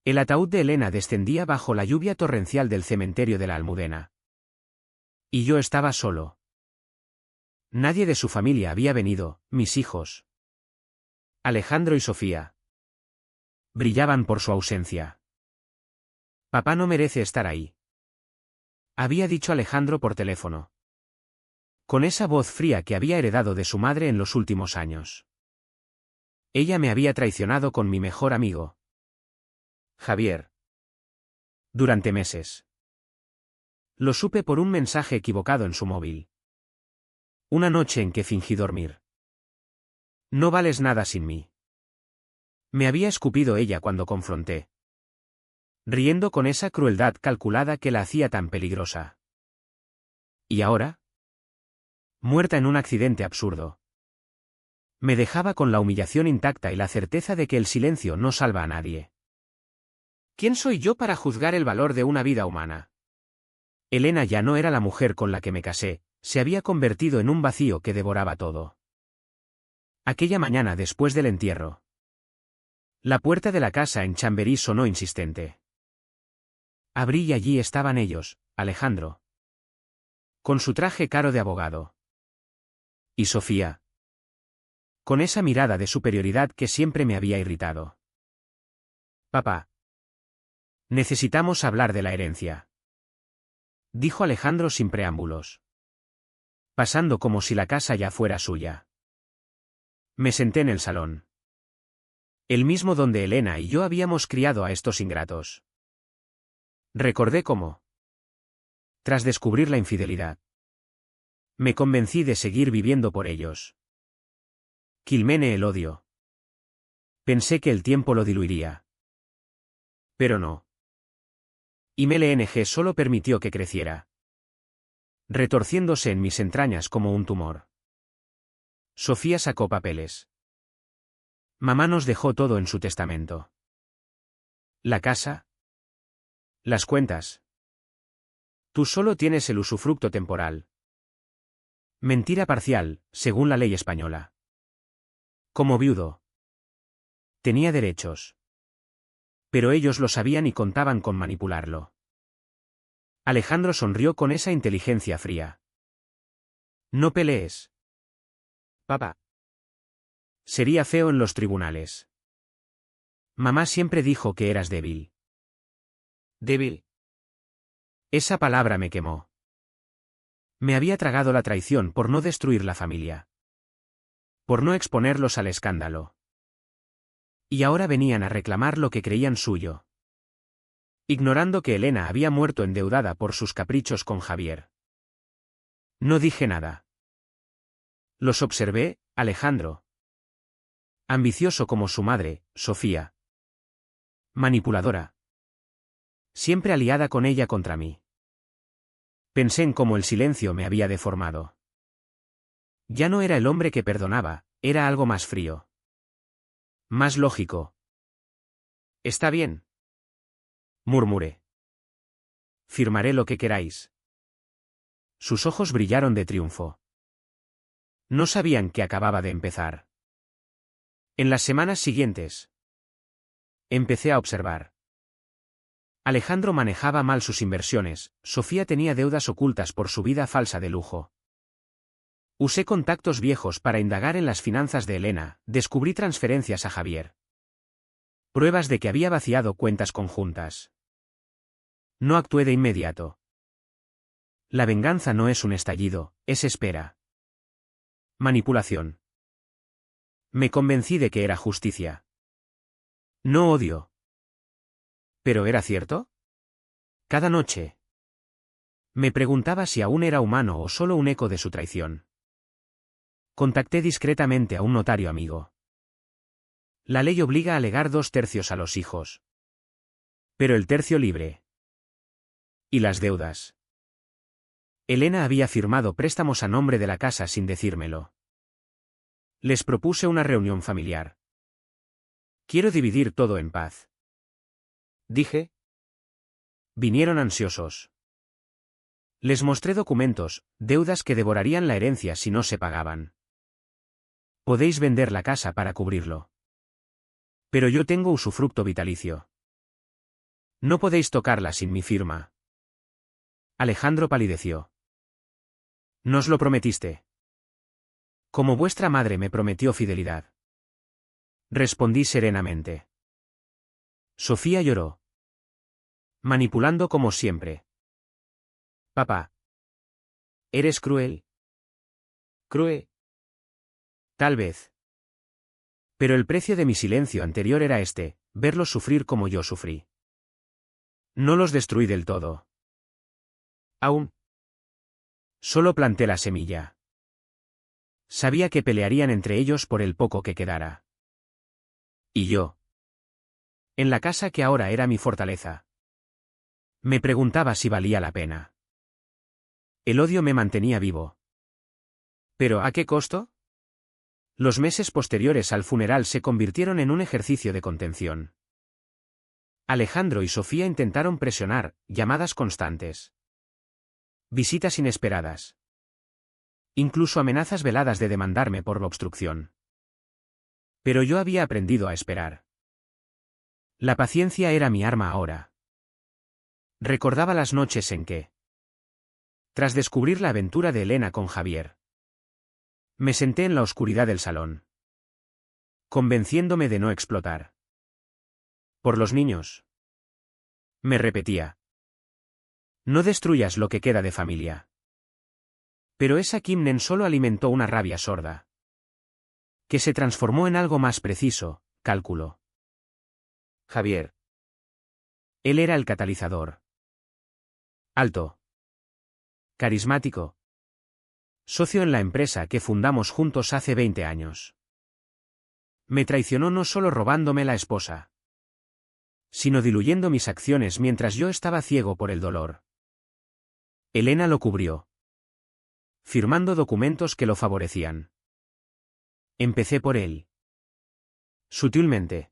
El ataúd de Elena descendía bajo la lluvia torrencial del cementerio de la Almudena. Y yo estaba solo. Nadie de su familia había venido, mis hijos. Alejandro y Sofía. Brillaban por su ausencia. Papá no merece estar ahí. Había dicho Alejandro por teléfono. Con esa voz fría que había heredado de su madre en los últimos años. Ella me había traicionado con mi mejor amigo, Javier. Durante meses. Lo supe por un mensaje equivocado en su móvil. Una noche en que fingí dormir. No vales nada sin mí. Me había escupido ella cuando confronté. Riendo con esa crueldad calculada que la hacía tan peligrosa. ¿Y ahora? Muerta en un accidente absurdo. Me dejaba con la humillación intacta y la certeza de que el silencio no salva a nadie. ¿Quién soy yo para juzgar el valor de una vida humana? Elena ya no era la mujer con la que me casé, se había convertido en un vacío que devoraba todo. Aquella mañana después del entierro. La puerta de la casa en Chamberí sonó insistente. Abrí y allí estaban ellos, Alejandro. Con su traje caro de abogado. Y Sofía. Con esa mirada de superioridad que siempre me había irritado. Papá. Necesitamos hablar de la herencia. Dijo Alejandro sin preámbulos. Pasando como si la casa ya fuera suya. Me senté en el salón. El mismo donde Elena y yo habíamos criado a estos ingratos. Recordé cómo. Tras descubrir la infidelidad. Me convencí de seguir viviendo por ellos. Quilmene el odio. Pensé que el tiempo lo diluiría. Pero no. Y MLNG solo permitió que creciera. Retorciéndose en mis entrañas como un tumor. Sofía sacó papeles. Mamá nos dejó todo en su testamento. La casa. Las cuentas. Tú solo tienes el usufructo temporal. Mentira parcial, según la ley española. Como viudo. Tenía derechos. Pero ellos lo sabían y contaban con manipularlo. Alejandro sonrió con esa inteligencia fría. No pelees. Papá. Sería feo en los tribunales. Mamá siempre dijo que eras débil. ¿Débil? Esa palabra me quemó. Me había tragado la traición por no destruir la familia. Por no exponerlos al escándalo. Y ahora venían a reclamar lo que creían suyo. Ignorando que Elena había muerto endeudada por sus caprichos con Javier. No dije nada. Los observé, Alejandro. Ambicioso como su madre, Sofía. Manipuladora. Siempre aliada con ella contra mí. Pensé en cómo el silencio me había deformado. Ya no era el hombre que perdonaba, era algo más frío. Más lógico. Está bien. Murmuré. Firmaré lo que queráis. Sus ojos brillaron de triunfo. No sabían que acababa de empezar. En las semanas siguientes. Empecé a observar. Alejandro manejaba mal sus inversiones, Sofía tenía deudas ocultas por su vida falsa de lujo. Usé contactos viejos para indagar en las finanzas de Elena, descubrí transferencias a Javier. Pruebas de que había vaciado cuentas conjuntas. No actué de inmediato. La venganza no es un estallido, es espera. Manipulación. Me convencí de que era justicia. No odio. ¿Pero era cierto? Cada noche. Me preguntaba si aún era humano o solo un eco de su traición. Contacté discretamente a un notario amigo. La ley obliga a legar 2/3 a los hijos. Pero el tercio libre. ¿Y las deudas? Elena había firmado préstamos a nombre de la casa sin decírmelo. Les propuse una reunión familiar. Quiero dividir todo en paz. Dije. Vinieron ansiosos. Les mostré documentos, deudas que devorarían la herencia si no se pagaban. Podéis vender la casa para cubrirlo. Pero yo tengo usufructo vitalicio. No podéis tocarla sin mi firma. Alejandro palideció. Nos lo prometiste. Como vuestra madre me prometió fidelidad. Respondí serenamente. Sofía lloró. Manipulando como siempre. Papá. ¿Eres cruel? ¿Cruel? Tal vez. Pero el precio de mi silencio anterior era este, verlos sufrir como yo sufrí. No los destruí del todo. Aún. Solo planté la semilla. Sabía que pelearían entre ellos por el poco que quedara. Y yo. En la casa que ahora era mi fortaleza. Me preguntaba si valía la pena. El odio me mantenía vivo. ¿Pero a qué costo? Los meses posteriores al funeral se convirtieron en un ejercicio de contención. Alejandro y Sofía intentaron presionar, llamadas constantes. Visitas inesperadas. Incluso amenazas veladas de demandarme por la obstrucción. Pero yo había aprendido a esperar. La paciencia era mi arma ahora. Recordaba las noches en que, tras descubrir la aventura de Elena con Javier, me senté en la oscuridad del salón, convenciéndome de no explotar. Por los niños. Me repetía. No destruyas lo que queda de familia. Pero esa Kimnen solo alimentó una rabia sorda, que se transformó en algo más preciso, cálculo. Javier. Él era el catalizador. Alto. Carismático. Socio en la empresa que fundamos juntos hace 20 años. Me traicionó no solo robándome la esposa, sino diluyendo mis acciones mientras yo estaba ciego por el dolor. Elena lo cubrió, firmando documentos que lo favorecían. Empecé por él. Sutilmente.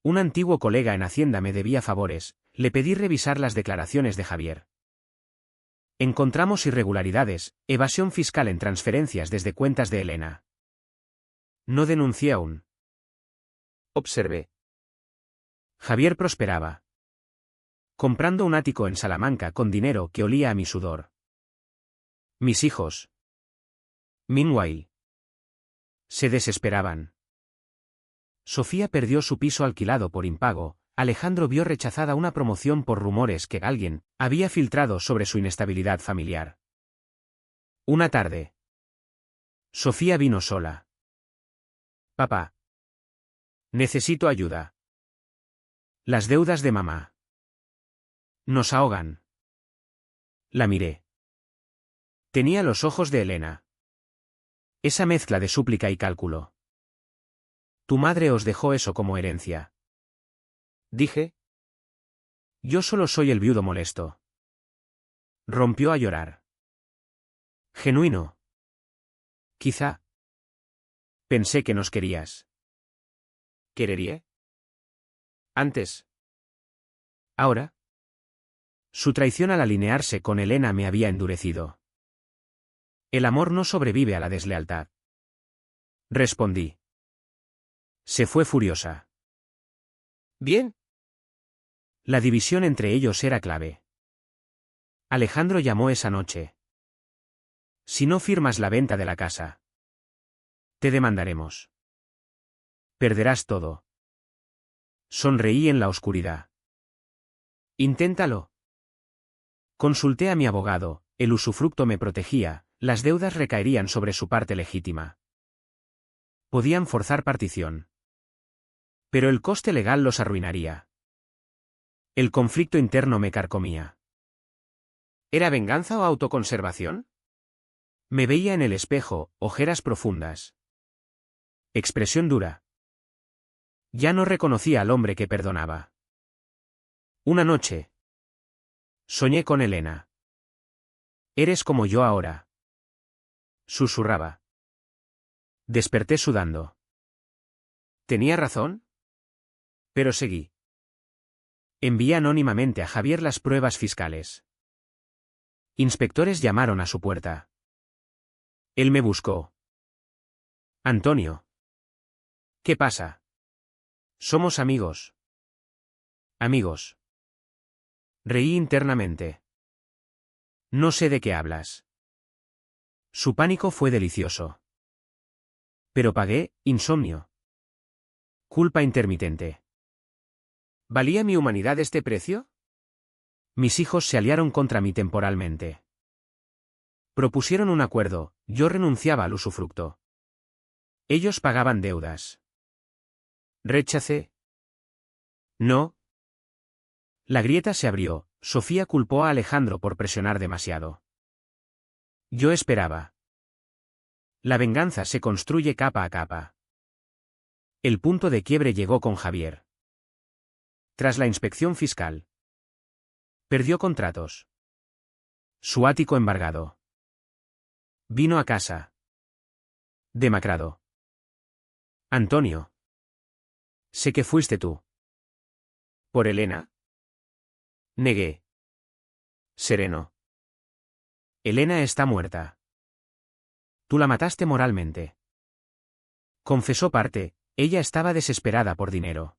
Un antiguo colega en Hacienda me debía favores, le pedí revisar las declaraciones de Javier. Encontramos irregularidades, evasión fiscal en transferencias desde cuentas de Elena. No denuncié aún. Observé. Javier prosperaba, comprando un ático en Salamanca con dinero que olía a mi sudor. Mis hijos. Meanwhile. Se desesperaban. Sofía perdió su piso alquilado por impago, Alejandro vio rechazada una promoción por rumores que alguien había filtrado sobre su inestabilidad familiar. Una tarde. Sofía vino sola. Papá. Necesito ayuda. Las deudas de mamá nos ahogan. La miré. Tenía los ojos de Elena. Esa mezcla de súplica y cálculo. Tu madre os dejó eso como herencia. Dije. Yo solo soy el viudo molesto. Rompió a llorar. Genuino. Quizá. Pensé que nos querías. ¿Querería? Antes. Ahora. Su traición al alinearse con Elena me había endurecido. El amor no sobrevive a la deslealtad. Respondí. Se fue furiosa. Bien. La división entre ellos era clave. Alejandro llamó esa noche. Si no firmas la venta de la casa, te demandaremos. Perderás todo. Sonreí en la oscuridad. Inténtalo. Consulté a mi abogado, el usufructo me protegía, las deudas recaerían sobre su parte legítima. Podían forzar partición. Pero el coste legal los arruinaría. El conflicto interno me carcomía. ¿Era venganza o autoconservación? Me veía en el espejo, ojeras profundas. Expresión dura. Ya no reconocía al hombre que perdonaba. Una noche. Soñé con Elena. Eres como yo ahora. Susurraba. Desperté sudando. ¿Tenía razón? Pero seguí. Envié anónimamente a Javier las pruebas fiscales. Inspectores llamaron a su puerta. Él me buscó. Antonio. ¿Qué pasa? Somos amigos. Amigos. Reí internamente. No sé de qué hablas. Su pánico fue delicioso. Pero pagué, insomnio. Culpa intermitente. ¿Valía mi humanidad este precio? Mis hijos se aliaron contra mí temporalmente. Propusieron un acuerdo, yo renunciaba al usufructo. Ellos pagaban deudas. Rechacé. No. La grieta se abrió, Sofía culpó a Alejandro por presionar demasiado. Yo esperaba. La venganza se construye capa a capa. El punto de quiebre llegó con Javier. Tras la inspección fiscal. Perdió contratos. Su ático embargado. Vino a casa. Demacrado. Antonio. Sé que fuiste tú. ¿Por Elena? Negué. Sereno. Elena está muerta. Tú la mataste moralmente. Confesó parte, ella estaba desesperada por dinero.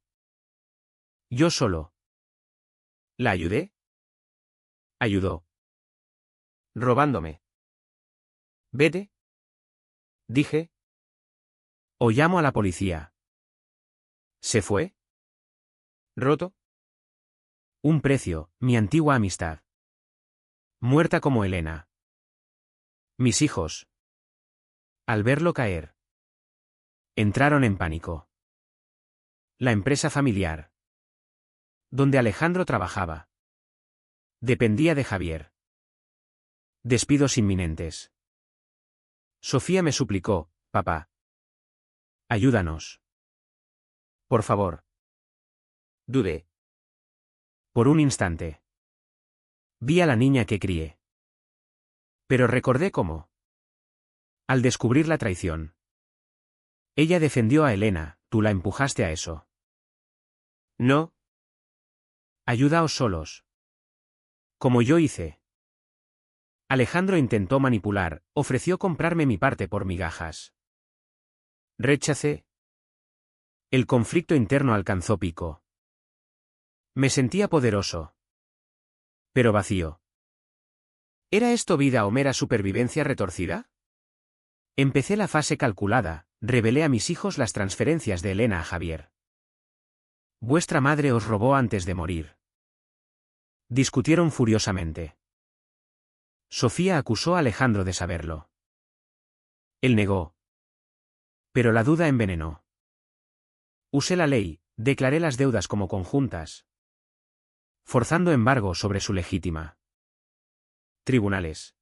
Yo solo. ¿La ayudé? Ayudó. Robándome. Vete. Dije. O llamo a la policía. ¿Se fue? ¿Roto? Un precio, mi antigua amistad. Muerta como Elena. Mis hijos. Al verlo caer. Entraron en pánico. La empresa familiar. Donde Alejandro trabajaba. Dependía de Javier. Despidos inminentes. Sofía me suplicó, papá. Ayúdanos. Por favor. Dudé. Por un instante. Vi a la niña que crié. Pero recordé cómo. Al descubrir la traición. Ella defendió a Elena, tú la empujaste a eso. No. Ayudaos solos. Como yo hice. Alejandro intentó manipular, ofreció comprarme mi parte por migajas. Rechacé. El conflicto interno alcanzó pico. Me sentía poderoso. Pero vacío. ¿Era esto vida o mera supervivencia retorcida? Empecé la fase calculada, revelé a mis hijos las transferencias de Elena a Javier. Vuestra madre os robó antes de morir. Discutieron furiosamente. Sofía acusó a Alejandro de saberlo. Él negó. Pero la duda envenenó. Usé la ley, declaré las deudas como conjuntas. Forzando embargo sobre su legítima. Tribunales.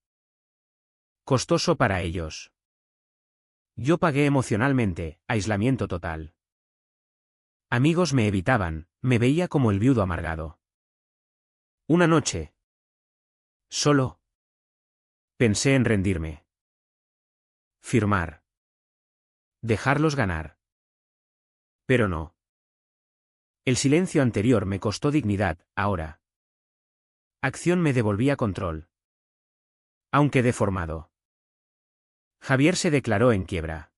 Costoso para ellos. Yo pagué emocionalmente, aislamiento total. Amigos me evitaban, me veía como el viudo amargado. Una noche. Solo. Pensé en rendirme. Firmar. Dejarlos ganar. Pero no. El silencio anterior me costó dignidad, ahora. Acción me devolvía control. Aunque deformado. Javier se declaró en quiebra.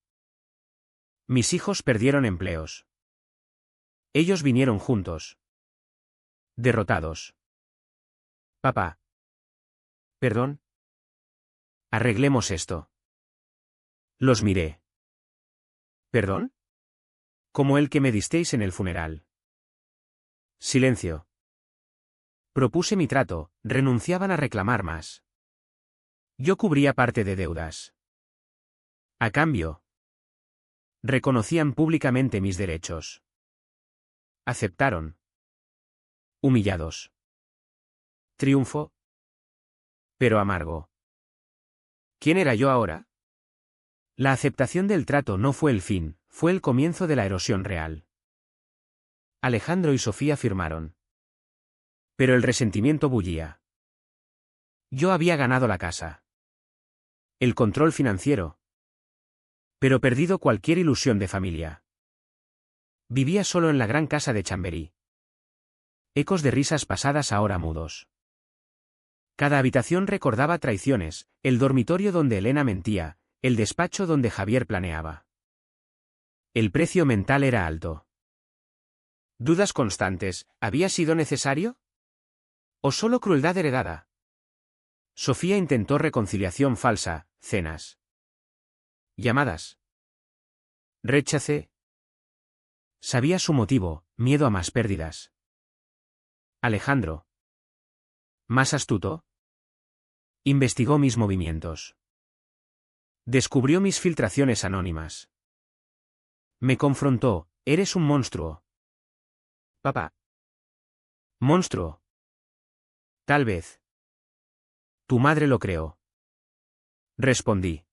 Mis hijos perdieron empleos. Ellos vinieron juntos. Derrotados. Papá. ¿Perdón? Arreglemos esto. Los miré. ¿Perdón? Como el que me disteis en el funeral. Silencio. Propuse mi trato, renunciaban a reclamar más. Yo cubría parte de deudas. A cambio. Reconocían públicamente mis derechos. Aceptaron. Humillados. Triunfo. Pero amargo. ¿Quién era yo ahora? La aceptación del trato no fue el fin, fue el comienzo de la erosión real. Alejandro y Sofía firmaron. Pero el resentimiento bullía. Yo había ganado la casa. El control financiero. Pero perdido cualquier ilusión de familia. Vivía solo en la gran casa de Chamberí. Ecos de risas pasadas ahora mudos. Cada habitación recordaba traiciones, el dormitorio donde Elena mentía, el despacho donde Javier planeaba. El precio mental era alto. Dudas constantes, ¿había sido necesario? ¿O solo crueldad heredada? Sofía intentó reconciliación falsa, cenas. Llamadas. Rechacé. Sabía su motivo, miedo a más pérdidas. Alejandro. ¿Más astuto? Investigó mis movimientos. Descubrió mis filtraciones anónimas. Me confrontó, eres un monstruo. Papá. Monstruo. Tal vez. Tu madre lo creó. Respondí.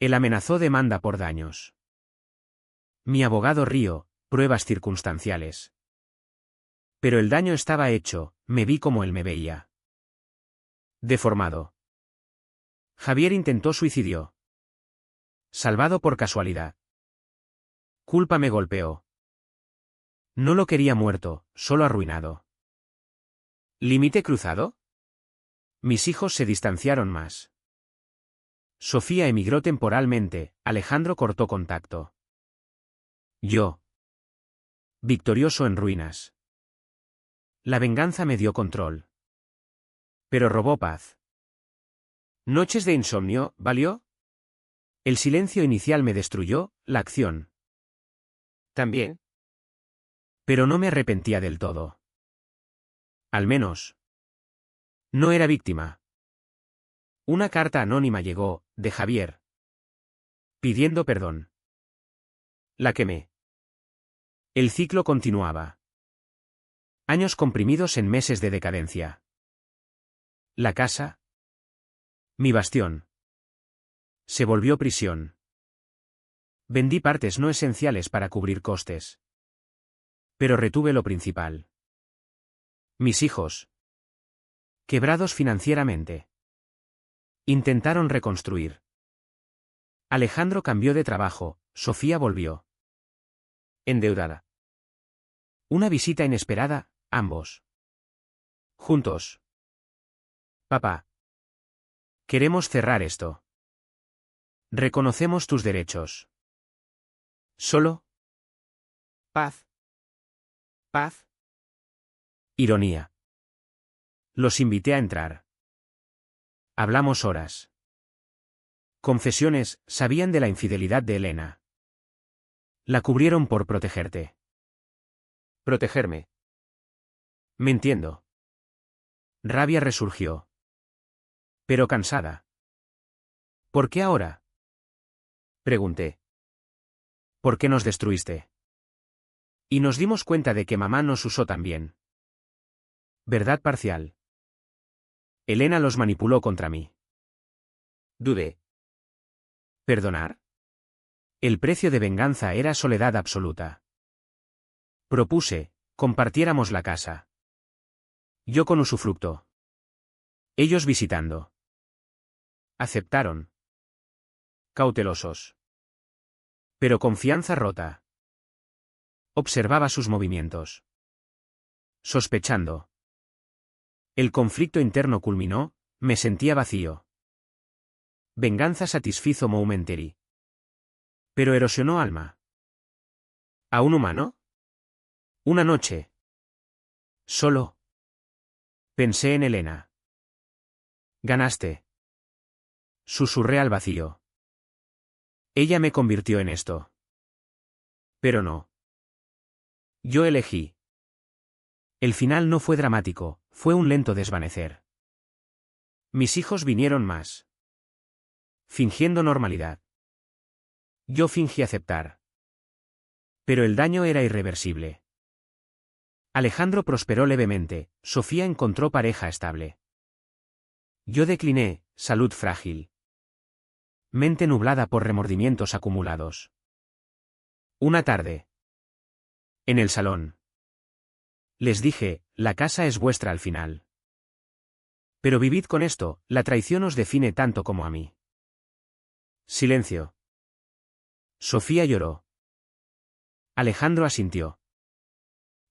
Él amenazó demanda por daños. Mi abogado rió, pruebas circunstanciales. Pero el daño estaba hecho, me vi como él me veía. Deformado. Javier intentó suicidio. Salvado por casualidad. Culpa me golpeó. No lo quería muerto, solo arruinado. ¿Límite cruzado? Mis hijos se distanciaron más. Sofía emigró temporalmente, Alejandro cortó contacto. Yo. Victorioso en ruinas. La venganza me dio control. Pero robó paz. ¿Noches de insomnio, valió? El silencio inicial me destruyó, la acción. También. Pero no me arrepentía del todo. Al menos. No era víctima. Una carta anónima llegó, de Javier. Pidiendo perdón. La quemé. El ciclo continuaba. Años comprimidos en meses de decadencia. La casa. Mi bastión. Se volvió prisión. Vendí partes no esenciales para cubrir costes. Pero retuve lo principal. Mis hijos. Quebrados financieramente. Intentaron reconstruir. Alejandro cambió de trabajo, Sofía volvió. Endeudada. Una visita inesperada, ambos. Juntos. Papá. Queremos cerrar esto. Reconocemos tus derechos. Solo. Paz. Paz. Ironía. Los invité a entrar. Hablamos horas. Confesiones, sabían de la infidelidad de Elena. La cubrieron por protegerte. Protegerme. Me entiendo. Rabia resurgió. Pero cansada. ¿Por qué ahora? Pregunté. ¿Por qué nos destruiste? Y nos dimos cuenta de que mamá nos usó también. Verdad parcial. Elena los manipuló contra mí. Dudé. ¿Perdonar? El precio de venganza era soledad absoluta. Propuse, compartiéramos la casa. Yo con usufructo. Ellos visitando. Aceptaron. Cautelosos. Pero confianza rota. Observaba sus movimientos. Sospechando. El conflicto interno culminó, me sentía vacío. Venganza satisfizo momentary. Pero erosionó alma. ¿A un humano? Una noche. Solo. Pensé en Elena. Ganaste. Susurré al vacío. Ella me convirtió en esto. Pero no. Yo elegí. El final no fue dramático, fue un lento desvanecer. Mis hijos vinieron más. Fingiendo normalidad. Yo fingí aceptar. Pero el daño era irreversible. Alejandro prosperó levemente, Sofía encontró pareja estable. Yo decliné, salud frágil. Mente nublada por remordimientos acumulados. Una tarde. En el salón. Les dije, la casa es vuestra al final. Pero vivid con esto, la traición os define tanto como a mí. Silencio. Sofía lloró. Alejandro asintió.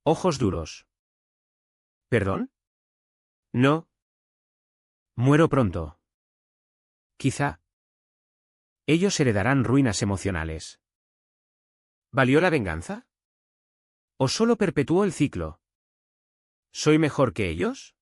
Ojos duros. ¿Perdón? No. Muero pronto. Quizá. Ellos heredarán ruinas emocionales. ¿Valió la venganza? ¿O solo perpetuó el ciclo? ¿Soy mejor que ellos?